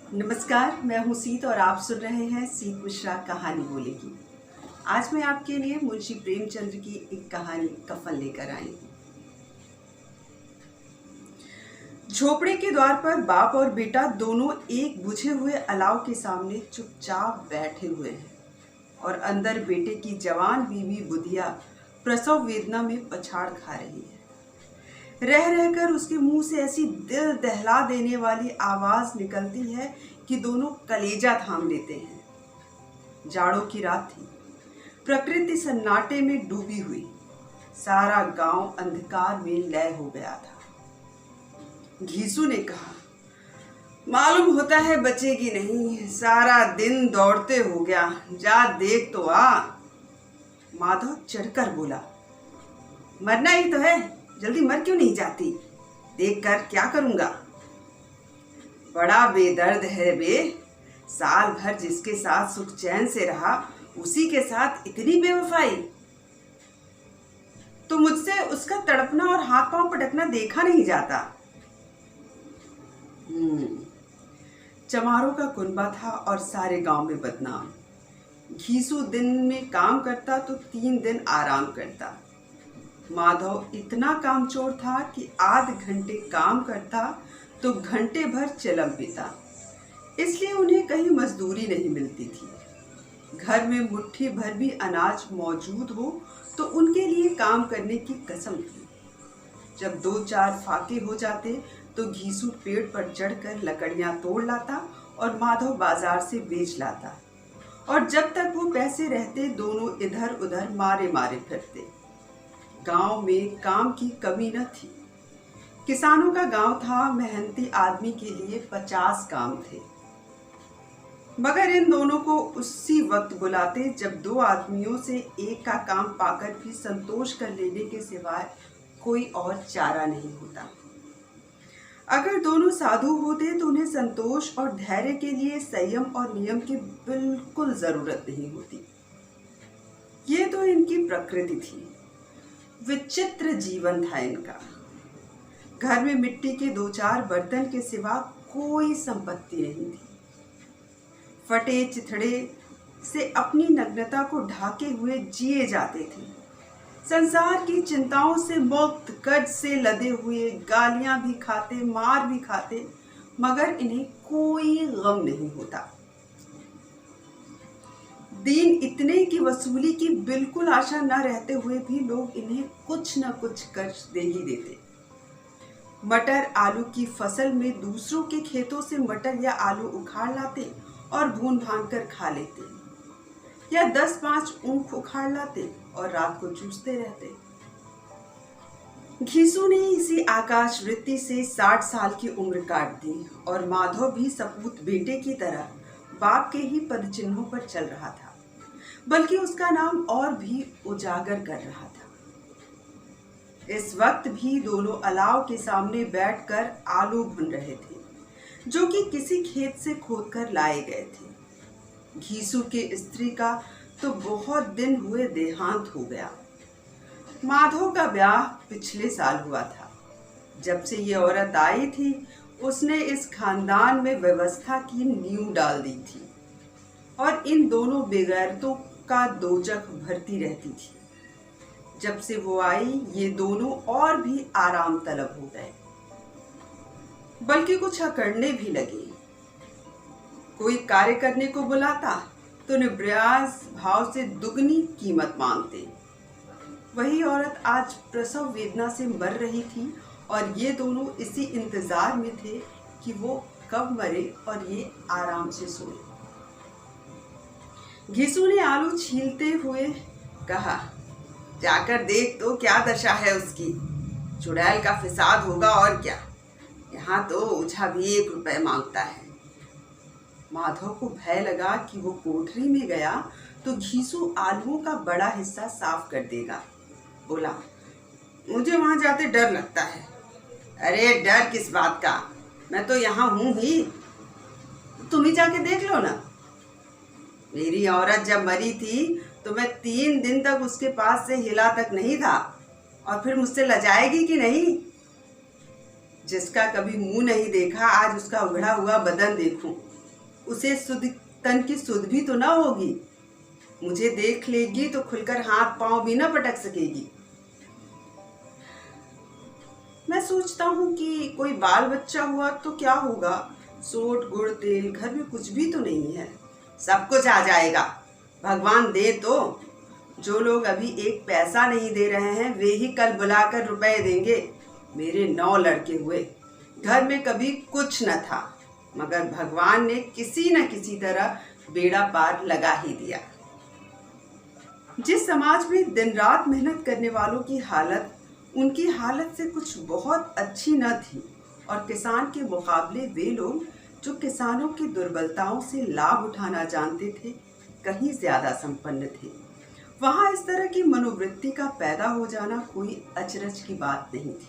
नमस्कार, मैं हूँ सीत और आप सुन रहे हैं सीत मिश्रा कहानी बोलेगी। आज मैं आपके लिए मुंशी प्रेमचंद की एक कहानी कफन लेकर आई हूँ। झोपड़े के द्वार पर बाप और बेटा दोनों एक बुझे हुए अलाव के सामने चुपचाप बैठे हुए हैं और अंदर बेटे की जवान बीवी बुधिया प्रसव वेदना में पछाड़ खा रही है। रह रहकर उसके मुंह से ऐसी दिल दहला देने वाली आवाज निकलती है कि दोनों कलेजा थाम लेते हैं। जाड़ों की रात थी, प्रकृति सन्नाटे में डूबी हुई, सारा गांव अंधकार में लय हो गया था। घीसू ने कहा, मालूम होता है बचेगी नहीं, सारा दिन दौड़ते हो गया, जा देख तो आ। माधव चढ़कर बोला, मरना ही तो है, जल्दी मर क्यों नहीं जाती? देख कर क्या करूंगा? बड़ा बेदर्द है बे, साल भर जिसके साथ सुख चैन से रहा उसी के साथ इतनी बेवफाई। तो मुझसे उसका तड़पना और हाथ पांव पटकना देखा नहीं जाता। चमारों का कुनबा था और सारे गांव में बदनाम। घीसू दिन में काम करता तो 3 दिन आराम करता। माधव इतना कामचोर था कि आध घंटे काम करता तो घंटे भर चलम पीता, इसलिए उन्हें कहीं मजदूरी नहीं मिलती थी। घर में मुट्ठी भर भी अनाज मौजूद हो तो उनके लिए काम करने की कसम थी। जब 2-4 फाके हो जाते तो घीसू पेड़ पर चढ़कर लकड़ियां तोड़ लाता और माधव बाजार से बेच लाता, और जब तक वो पैसे रहते दोनों इधर उधर मारे मारे फिरते। गांव में काम की कमी न थी। किसानों का गांव था, मेहनती आदमी के लिए 50 काम थे, मगर इन दोनों को उसी वक्त बुलाते जब 2 आदमियों से एक का काम पाकर भी संतोष कर लेने के सिवाय कोई और चारा नहीं होता। अगर दोनों साधु होते तो उन्हें संतोष और धैर्य के लिए संयम और नियम की बिल्कुल जरूरत नहीं होती। ये तो इनकी प्रकृति थी। विचित्र जीवन था इनका। घर में मिट्टी के 2-4 बर्तन के सिवा कोई संपत्ति नहीं थी। फटे चिथड़े से अपनी नग्नता को ढाके हुए जिए जाते थे। संसार की चिंताओं से मुक्त, कर्ज से लदे हुए, गालियां भी खाते, मार भी खाते, मगर इन्हें कोई गम नहीं होता। दीन इतने की वसूली की बिल्कुल आशा न रहते हुए भी लोग इन्हें कुछ न कुछ कर्ज दे ही देते। मटर आलू की फसल में दूसरों के खेतों से मटर या आलू उखाड़ लाते और भून भान कर खा लेते, या 10-5 ऊख उखाड़ लाते और रात को चूसते रहते। घीसू ने इसी आकाश वृत्ति से 60 साल की उम्र काट दी और माधव भी सपूत बेटे की तरह बाप के ही पदचिन्हों पर चल रहा था, बल्कि उसका नाम और भी उजागर कर रहा था। इस वक्त भी दोनों अलाव के सामने बैठकर आलू भून रहे थे, जो कि किसी खेत से खोदकर लाए गए थे। घीसू के स्त्री का तो बहुत दिन हुए देहांत हो गया। माधव का ब्याह पिछले साल हुआ था। जब से ये औरत आई थी उसने इस खानदान में व्यवस्था की नींव डाल दी थी और इन दोनों बेगैरतों का दोजख भरती रहती थी। जब से वो आई ये दोनों और भी आराम तलब हो गए, बल्कि कुछ अकड़ने भी लगे। कोई कार्य करने को बुलाता तो निर्ब्याज भाव से दुगनी कीमत मांगते। वही औरत आज प्रसव वेदना से मर रही थी और ये दोनों इसी इंतजार में थे कि वो कब मरे और ये आराम से सोए। घीसू ने आलू छीलते हुए कहा, जाकर देख तो क्या दशा है उसकी। चुड़ैल का फिसाद होगा और क्या। यहाँ तो ओझा भी 1 रुपए मांगता है। माधव को भय लगा कि वो कोठरी में गया तो घीसू आलूओं का बड़ा हिस्सा साफ कर देगा। बोला, मुझे वहां जाते डर लगता है। अरे डर किस बात का, मैं तो यहाँ हूँ ही, तुम ही जाके देख लो ना। मेरी औरत जब मरी थी तो मैं 3 दिन तक उसके पास से हिला तक नहीं था, और फिर मुझसे लजाएगी कि नहीं? जिसका कभी मुंह नहीं देखा आज उसका उघड़ा हुआ बदन देखूं। उसे सुध तन की सुध भी तो ना होगी। मुझे देख लेगी तो खुलकर हाथ पांव भी ना पटक सकेगी। मैं सोचता हूँ कि कोई बाल बच्चा हुआ तो क्या होगा, सोट गुड़ तेल घर में कुछ भी तो नहीं है। सब कुछ आ जाएगा, भगवान दे तो। जो लोग अभी एक पैसा नहीं दे रहे हैं वे ही कल बुलाकर रुपए देंगे। मेरे 9 लड़के हुए, घर में कभी कुछ न था, मगर भगवान ने किसी न किसी तरह बेड़ा पार लगा ही दिया। जिस समाज में दिन रात मेहनत करने वालों की हालत उनकी हालत से कुछ बहुत अच्छी न थी, और किसान के मुकाबले वे लोग जो किसानों की दुर्बलताओं से लाभ उठाना जानते थे कहीं ज्यादा संपन्न थे, वहां इस तरह की मनोवृत्ति का पैदा हो जाना कोई अचरज की बात नहीं थी।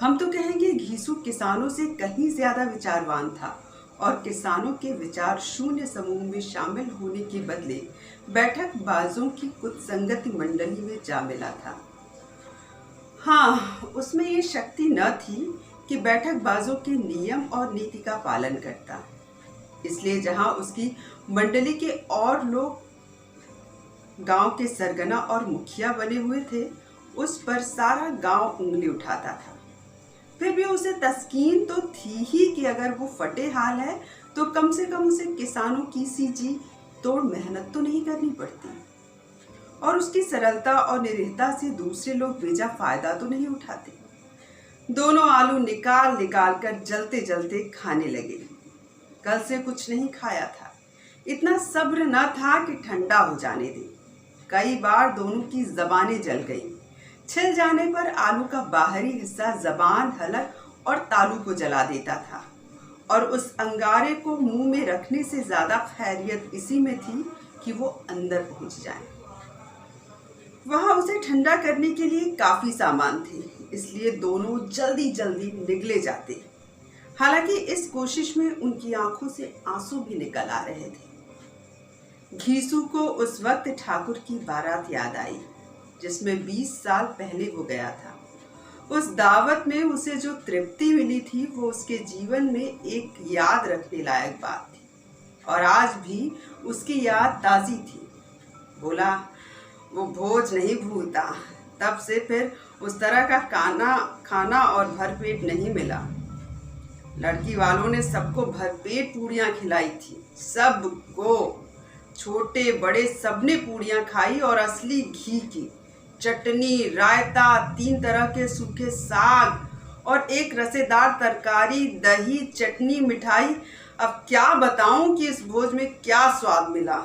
हम तो कहेंगे घीसू किसानों से कहीं ज्यादा विचारवान था, और किसानों के विचार शून्य समूह में शामिल होने के बदले बैठक बाजों की कुछ संगति मंडली में जा मिला था। हाँ, उसमें ये शक्ति न थी कि बैठक बाजों के नियम और नीति का पालन करता, इसलिए जहां उसकी मंडली के और लोग गांव के सरगना और मुखिया बने हुए थे, उस पर सारा गांव उंगली उठाता था। फिर भी उसे तस्कीन तो थी ही कि अगर वो फटे हाल है तो कम से कम उसे किसानों की सी जी तोड़ मेहनत तो नहीं करनी पड़ती, और उसकी सरलता और निरीहता से दूसरे लोग बेजा फायदा तो नहीं उठाते। दोनों आलू निकाल निकाल कर जलते जलते खाने लगे। कल से कुछ नहीं खाया था, इतना सब्र न था कि ठंडा हो जाने दे। कई बार दोनों की जबानें जल गईं। छिल जाने पर आलू का बाहरी हिस्सा जबान, हलक और तालू को जला देता था, और उस अंगारे को मुंह में रखने से ज्यादा खैरियत इसी में थी कि वो अंदर पहुंच जाए। वहां उसे ठंडा करने के लिए काफी सामान थे, इसलिए दोनों जल्दी जल्दी निगले जाते। हालांकि इस कोशिश में उनकी आंखों से आंसू भी निकल आ रहे थे। घीसू को उस वक्त ठाकुर की बारात याद आई जिसमें 20 साल पहले वो गया था। उस दावत में उसे जो तृप्ति मिली थी वो उसके जीवन में एक याद रखने लायक बात थी, और आज भी उसकी याद ताज़ी थी। बोला, वो भोज नहीं भूलता। तब से फिर उस तरह का खाना और भरपेट नहीं मिला। लड़की वालों ने सबको भरपेट पूड़ियाँ खिलाई थी, सबको, छोटे बड़े सबने पूड़ियाँ खाई, और असली घी की चटनी, रायता, 3 तरह के सूखे साग और एक रसेदार तरकारी, दही, चटनी, मिठाई। अब क्या बताऊं कि इस भोज में क्या स्वाद मिला।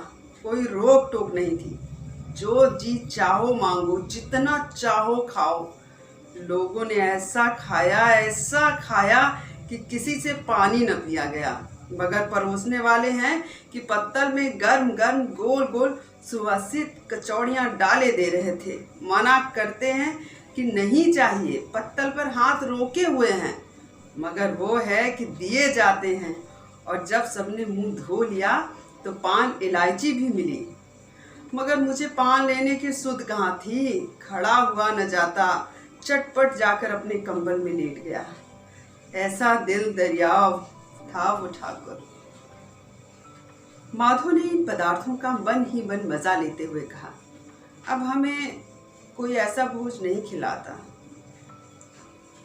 कोई रोक टोक नहीं थी, जो जी चाहो मांगो, जितना चाहो खाओ। लोगों ने ऐसा खाया कि किसी से पानी न पिया गया, मगर परोसने वाले हैं कि पत्तल में गर्म गर्म गोल गोल सुवासित कचौड़ियाँ डाले दे रहे थे। मना करते हैं कि नहीं चाहिए, पत्तल पर हाथ रोके हुए हैं, मगर वो है कि दिए जाते हैं। और जब सबने मुंह धो लिया तो पान इलायची भी मिली, मगर मुझे पान लेने की सुध कहाँ थी। खड़ा हुआ न जाता, चटपट जाकर अपने कंबल में लेट गया। ऐसा दिल दरियाव था वो ठाकुर। माधव ने इन पदार्थों का मन ही मन मजा लेते हुए कहा, अब हमें कोई ऐसा भोज नहीं खिलाता।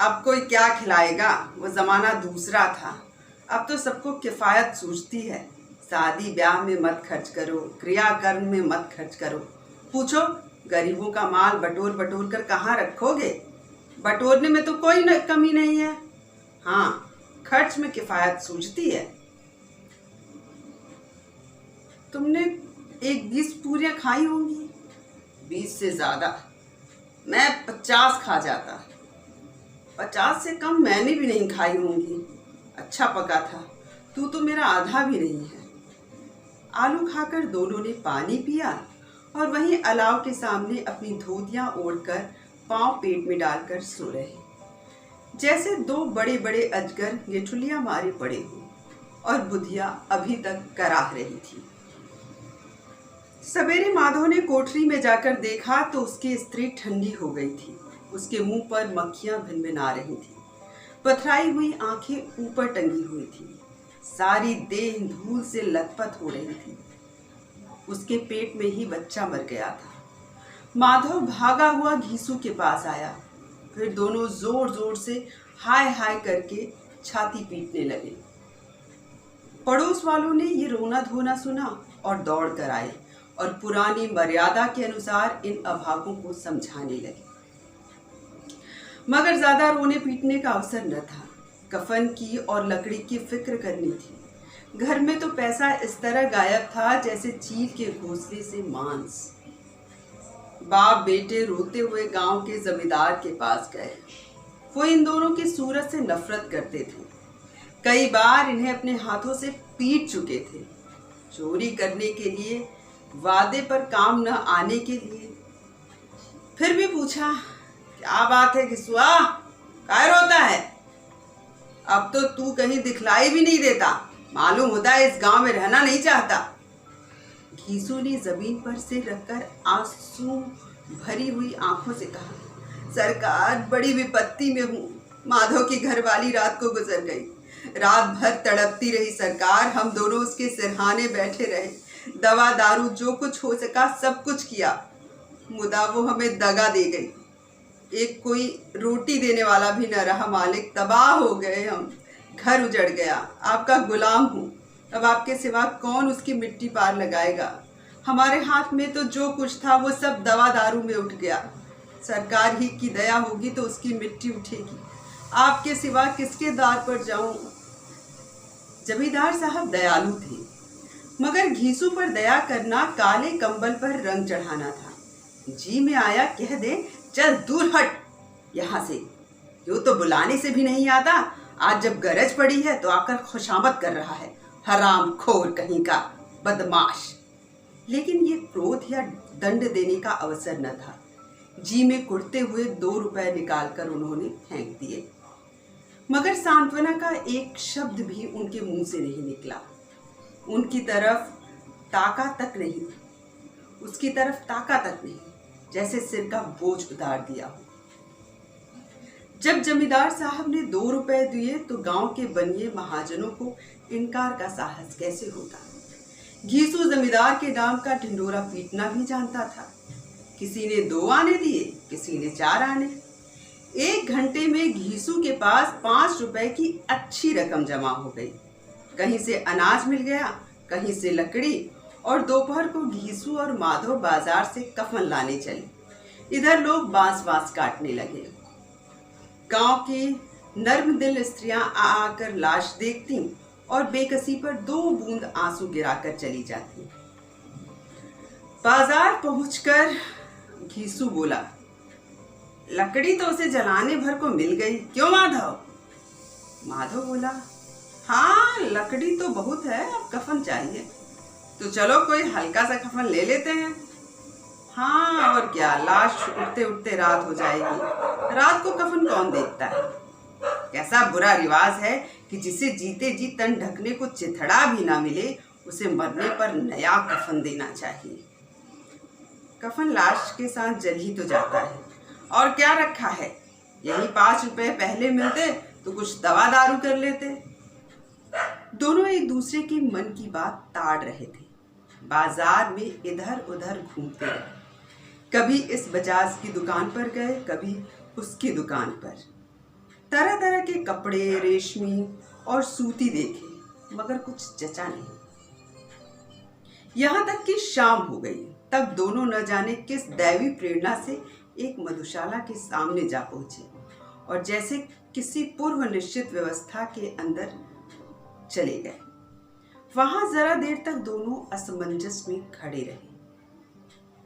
अब कोई क्या खिलाएगा, वो जमाना दूसरा था। अब तो सबको किफायत सूझती है। शादी ब्याह में मत खर्च करो, क्रियाकर्म में मत खर्च करो। पूछो, गरीबों का माल बटोर बटोर कर कहाँ रखोगे? बटोरने में तो कोई कमी नहीं है, हाँ, खर्च में किफायत सूझती है। तुमने 20 पूरियां खाई होंगी। 20 से ज्यादा, मैं 50 खा जाता। 50 से कम मैंने भी नहीं खाई होंगी। अच्छा पका था, तू तो मेरा आधा भी नहीं है। आलू खाकर दोनों ने पानी पिया, और वहीं अलाव के सामने अपनी धोतियां ओढ़कर पांव पेट में डालकर सो रहे, जैसे 2 बड़े बड़े अजगर गेठुलियां मारे पड़े हों, और बुधिया अभी तक कराह रही थी। सवेरे माधव ने कोठरी में जाकर देखा तो उसकी स्त्री ठंडी हो गई थी। उसके मुंह पर मक्खियां भिनभिना रही थी, पथराई हुई आंखें ऊपर टंगी हुई थी, सारी देह धूल से लथपथ हो रही थी। उसके पेट में ही बच्चा मर गया था। माधव भागा हुआ घीसू के पास आया। फिर दोनों जोर जोर से हाय हाय करके छाती पीटने लगे। पड़ोस वालों ने ये रोना धोना सुना और दौड़ कर आए और पुरानी मर्यादा के अनुसार इन अभागों को समझाने लगे। मगर ज्यादा रोने पीटने का अवसर न था। कफन की और लकड़ी की फिक्र करनी थी। घर में तो पैसा इस तरह गायब था जैसे चील के घोंसले से मांस। बाप बेटे रोते हुए गांव के जमींदार के पास गए। वो इन दोनों की सूरत से नफरत करते थे। कई बार इन्हें अपने हाथों से पीट चुके थे। चोरी करने के लिए, वादे पर काम न आने के लिए। फिर भी पूछा, क्या बात है घिसुआ, काय रोता है? अब तो तू कहीं दिखलाई भी नहीं देता। मालूम होता है इस गांव में रहना नहीं चाहता। घीसू ने जमीन पर सिर रखकर आंसू भरी हुई आंखों से कहा, सरकार, बड़ी विपत्ति में हूँ। माधव की घरवाली रात को गुजर गई। रात भर तड़पती रही सरकार। हम दोनों उसके सिरहाने बैठे रहे। दवा दारू जो कुछ हो सका सब कुछ किया। मुदा वो हमें दगा दे गई। एक कोई रोटी देने वाला भी न रहा मालिक। तबाह हो गए हम। घर उजड़ गया। आपका गुलाम हूँ। अब आपके सिवा कौन उसकी मिट्टी पार लगाएगा? हमारे हाथ में तो जो कुछ था वो सब दवा दारू में उठ गया। सरकार ही की दया होगी तो उसकी मिट्टी उठेगी। आपके सिवा किसके द्वार पर जाऊं? जमींदार साहब दयालु थे, मगर घीसू पर दया करना काले कंबल पर रंग चढ़ाना था। जी में आया कह दे, चल दूर हट यहाँ से। यूं तो बुलाने से भी नहीं आता। आज जब गरज पड़ी है तो आकर खुशामद कर रहा है। हराम खोर कहीं का, बदमाश। लेकिन ये क्रोध या दंड देने का अवसर न था। जी में कुड़ते हुए 2 रुपए निकालकर उन्होंने फेंक दिए। मगर सांत्वना का एक शब्द भी उनके मुंह से नहीं निकला। उनकी तरफ ताका तक नहीं, उसकी तरफ ताका तक नहीं, जैसे सिर का बोझ उतार दिया हो। जब जमींदार साहब ने 2 रुपए दिए तो गांव के बनिए महाजनों को इनकार का साहस कैसे होता। घीसू जमींदार के नाम का ढिंडोरा पीटना भी जानता था। किसी ने 2 आने दिए, किसी ने 4 आने। 1 घंटे में घीसू के पास 5 रुपए की अच्छी रकम जमा हो गई। कहीं से अनाज मिल गया, कहीं से लकड़ी, और दोपहर को घीसू और माधव बाजार से कफन लाने चले। इधर लोग बांस बांस काटने लगे। गांव की नर्म दिल स्त्रियां आ आकर लाश देखती और बेकसी पर 2 बूंद आंसू गिराकर चली जाती। बाजार पहुंचकर घीसू बोला, लकड़ी तो उसे जलाने भर को मिल गई, क्यों माधव? माधव बोला, हाँ लकड़ी तो बहुत है, अब कफन चाहिए। तो चलो कोई हल्का सा कफन ले लेते हैं। हाँ और क्या, लाश उठते उठते रात हो जाएगी। रात को कफन कौन देखता है? कैसा बुरा रिवाज है कि जिसे जीते जी तन ढकने को चिथड़ा भी ना मिले, उसे मरने पर नया कफन देना चाहिए। कफन लाश के साथ जल ही तो जाता है, और क्या रखा है। यही 5 रुपए पहले मिलते तो कुछ दवा दारू कर लेते। दोनों एक दूसरे के मन की बात ताड़ रहे थे। बाजार में इधर उधर घूमते रहे। कभी इस बजाज की दुकान पर गए, कभी उसकी दुकान पर। तरह तरह के कपड़े, रेशमी और सूती देखे, मगर कुछ जचा नहीं। यहाँ तक कि शाम हो गई। तब दोनों न जाने किस दैवी प्रेरणा से एक मधुशाला के सामने जा पहुंचे और जैसे किसी पूर्व निश्चित व्यवस्था के अंदर चले गए। वहां जरा देर तक दोनों असमंजस में खड़े रहे।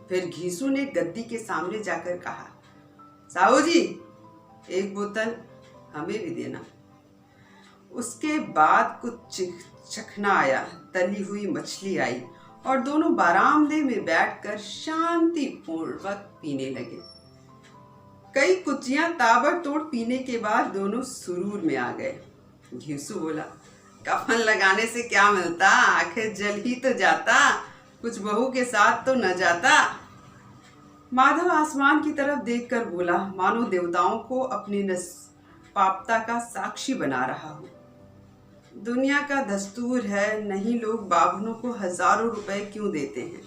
फिर घीसू ने गद्दी के सामने जाकर कहा, साहू जी, एक बोतल हमें भी देना। उसके बाद कुछ चखना आया, तली हुई मछली आई और दोनों बारामदे में बैठकर शांतिपूर्वक पीने लगे। कई कुचियां ताबड़तोड़ पीने के बाद दोनों सुरूर में आ गए। घीसू बोला, कफन लगाने से क्या मिलता, आखिर जल ही तो जाता, कुछ बहू के साथ तो न जाता। माधव आसमान की तरफ देखकर बोला, मानो देवताओं को अपनी निष्पापता का साक्षी बना रहा हो। दुनिया का दस्तूर है, नहीं लोग बाभनों को हजारों रुपए क्यों देते हैं?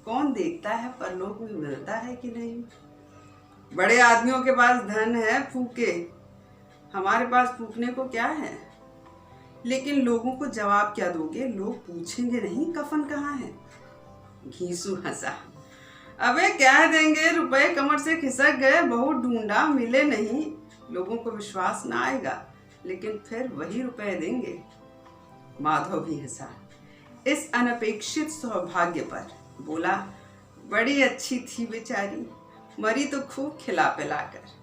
कौन देखता है परलोक में मिलता है कि नहीं? बड़े आदमियों के पास धन है फूके, हमारे पास फूकने को क्या है? लेकिन लोगों को जवाब क्या दोगे? लोग पूछेंगे नहीं कफन कहाँ है? घीसू हंसा। अबे कह देंगे रुपए कमर से खिसक गए, बहुत ढूंढा मिले नहीं। लोगों को विश्वास ना आएगा, लेकिन फिर वही रुपए देंगे। माधव भी हंसा इस अनपेक्षित सौभाग्य पर। बोला, बड़ी अच्छी थी बेचारी, मरी तो खूब खिला पिलाकर।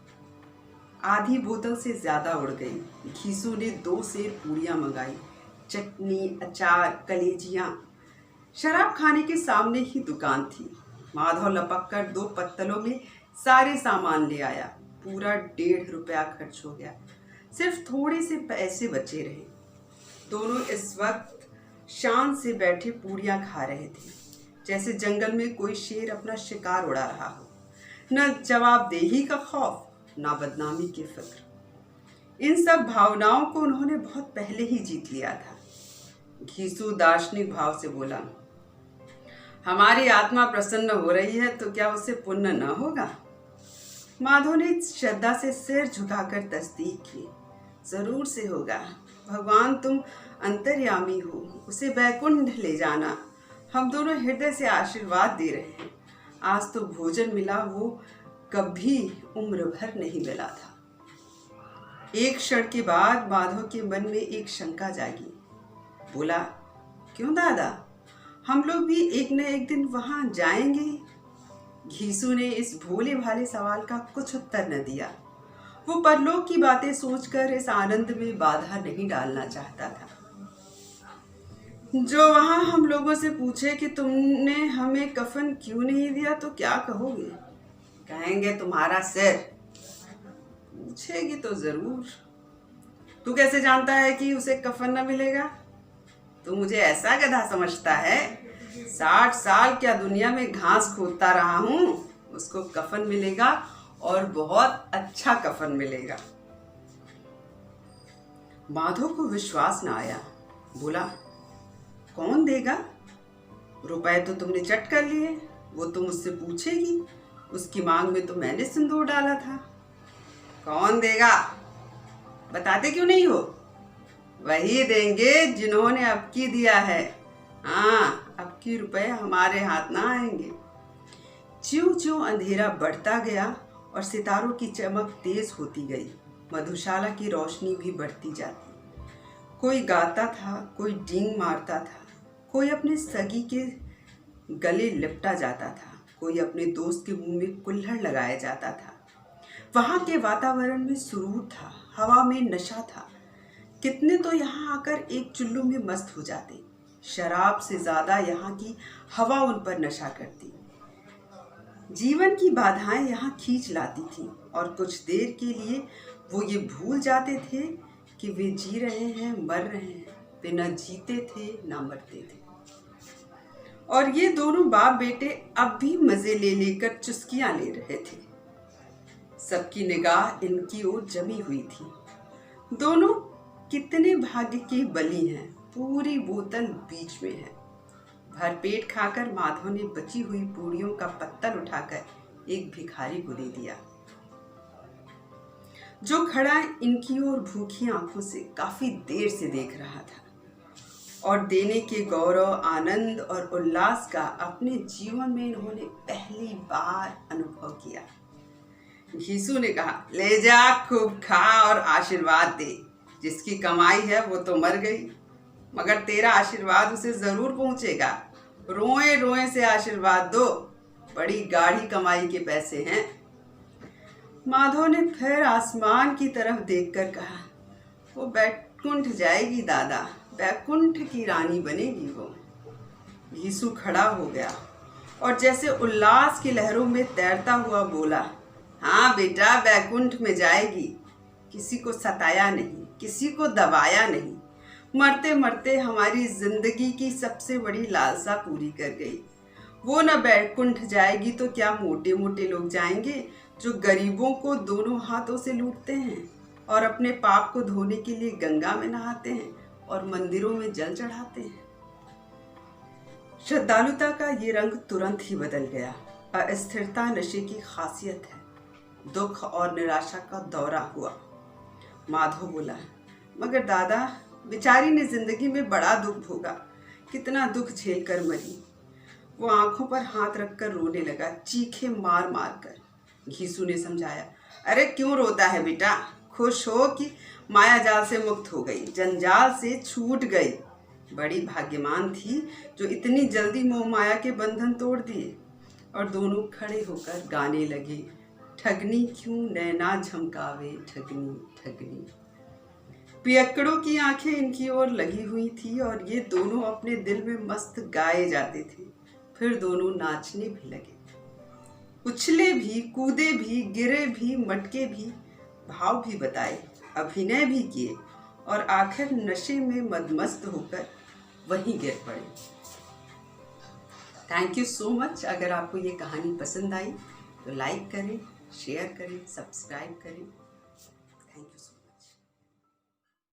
आधी बोतल से ज्यादा उड़ गई। घीसू ने 2 सेर पूड़ियां मंगाई, चटनी, अचार, कलेजियां। शराब खाने के सामने ही दुकान थी। माधव लपक कर 2 पत्तलों में सारे सामान ले आया। पूरा 1.5 रुपया खर्च हो गया। सिर्फ थोड़े से पैसे बचे रहे। दोनों इस वक्त शान से बैठे पूड़ियां खा रहे थे, जैसे जंगल में कोई शेर अपना शिकार उड़ा रहा हो। न जवाबदेही का खौफ, ना बदनामी की फिक्र। इन सब भावनाओं को उन्होंने बहुत पहले ही जीत लिया था। घीसू दार्शनिक भाव से बोला, हमारी आत्मा प्रसन्न हो रही है तो क्या उसे पुण्य न होगा? माधव ने श्रद्धा से सिर झुकाकर तस्दीक की। जरूर से होगा। भगवान तुम अंतर्यामी हो, उसे बैकुंठ ले जाना। हम दोनों हृदय से आशीर्वाद दे रहे हैं। आज तो भोजन मिला, वो कभी उम्र भर नहीं मिला था। एक क्षण के बाद माधव के मन में एक शंका जागी। बोला, क्यों दादा, हम लोग भी एक न एक दिन वहां जाएंगे? घीसू ने इस भोले भाले सवाल का कुछ उत्तर न दिया। वो परलोक की बातें सोचकर इस आनंद में बाधा नहीं डालना चाहता था। जो वहां हम लोगों से पूछे कि तुमने हमें कफन क्यों नहीं दिया तो क्या कहोगे? कहेंगे तुम्हारा सिर। पूछेगी तो जरूर। तू कैसे जानता है कि उसे कफन न मिलेगा? तू मुझे ऐसा गधा समझता है? 60 साल क्या दुनिया में घास खोदता रहा हूं, उसको कफन मिलेगा और बहुत अच्छा कफन मिलेगा। माधव को विश्वास न आया। बोला, कौन देगा? रुपए तो तुमने चट कर लिए, वो तो मुझसे पूछेगी। उसकी मांग में तो मैंने सिंदूर डाला था। कौन देगा? बताते क्यों नहीं हो? वही देंगे जिन्होंने अब की दिया है। हाँ, अब की रुपए हमारे हाथ ना आएंगे। ज्यों ज्यों अंधेरा बढ़ता गया और सितारों की चमक तेज होती गई, मधुशाला की रोशनी भी बढ़ती जाती। कोई गाता था, कोई डींग मारता था, कोई अपने सगी के गले लिपटा जाता था, कोई अपने दोस्त के मुंह में कुल्हड़ लगाया जाता था। वहां के वातावरण में सुरूर था, हवा में नशा था। कितने तो यहाँ आकर एक चुल्लू में मस्त हो जाते। शराब से ज्यादा यहाँ की हवा उन पर नशा करती। जीवन की बाधाएं यहाँ खींच लाती थी और कुछ देर के लिए वो ये भूल जाते थे कि वे जी रहे हैं, मर रहे हैं। वे न जीते थे न मरते थे। और ये दोनों बाप बेटे अब भी मजे ले लेकर चुस्कियां ले रहे थे। सबकी निगाह इनकी ओर जमी हुई थी। दोनों कितने भाग्य की बली हैं। पूरी बोतल बीच में है। भरपेट खाकर माधव ने बची हुई पूड़ियों का पत्तल उठाकर एक भिखारी को दे दिया, जो खड़ा इनकी ओर भूखी आंखों से काफी देर से देख रहा था और देने के गौरव, आनंद और उल्लास का अपने जीवन में इन्होंने पहली बार अनुभव किया। घीसू ने कहा, ले जा, खूब खा और आशीर्वाद दे। जिसकी कमाई है वो तो मर गई, मगर तेरा आशीर्वाद उसे जरूर पहुंचेगा। रोए रोए से आशीर्वाद दो, बड़ी गाढ़ी कमाई के पैसे हैं। माधव ने फिर आसमान की तरफ देखकर कहा, वो बैकुंठ जाएगी दादा, बैकुंठ की रानी बनेगी वो। घीसू खड़ा हो गया और जैसे उल्लास की लहरों में तैरता हुआ बोला, हाँ बेटा, बैकुंठ में जाएगी। किसी को सताया नहीं, किसी को दबाया नहीं। मरते मरते हमारी जिंदगी की सबसे बड़ी लालसा पूरी कर गई। वो न बैकुंठ जाएगी तो क्या मोटे मोटे लोग जाएंगे, जो गरीबों को दोनों हाथों से लूटते हैं और अपने पाप को धोने के लिए गंगा में नहाते हैं। और मंदिरों में जल चढ़ाते हैं। श्रद्धालुता का ये रंग तुरंत ही बदल गया। अस्थिरता नशे की खासियत है। दुख और निराशा का दौरा हुआ। माधव बोला, मगर दादा, बेचारी ने जिंदगी में बड़ा दुख भोगा, कितना दुख झेल कर मरी। वो आंखों पर हाथ रखकर रोने लगा, चीखे मार मार कर। घीसू ने समझाया, अरे क्यों रोता है बेटा, खुश हो कि माया जाल से मुक्त हो गई, जंजाल से छूट गई। बड़ी भाग्यवान थी जो इतनी जल्दी मोह माया के बंधन तोड़ दिए। और दोनों खड़े होकर गाने लगे, ठगनी क्यों नैना झमकावे, ठगनी ठगनी। पियक्कड़ों की आंखें इनकी ओर लगी हुई थी और ये दोनों अपने दिल में मस्त गाए जाते थे। फिर दोनों नाचने भी लगे, उछले भी, कूदे भी, गिरे भी, मटके भी, भाव भी बताए, अभिनय भी किए और आखिर नशे में मदमस्त होकर वहीं गिर पड़े। Thank you so much. अगर आपको ये कहानी पसंद आई तो लाइक करें, शेयर करें, सब्सक्राइब करें। Thank you so much.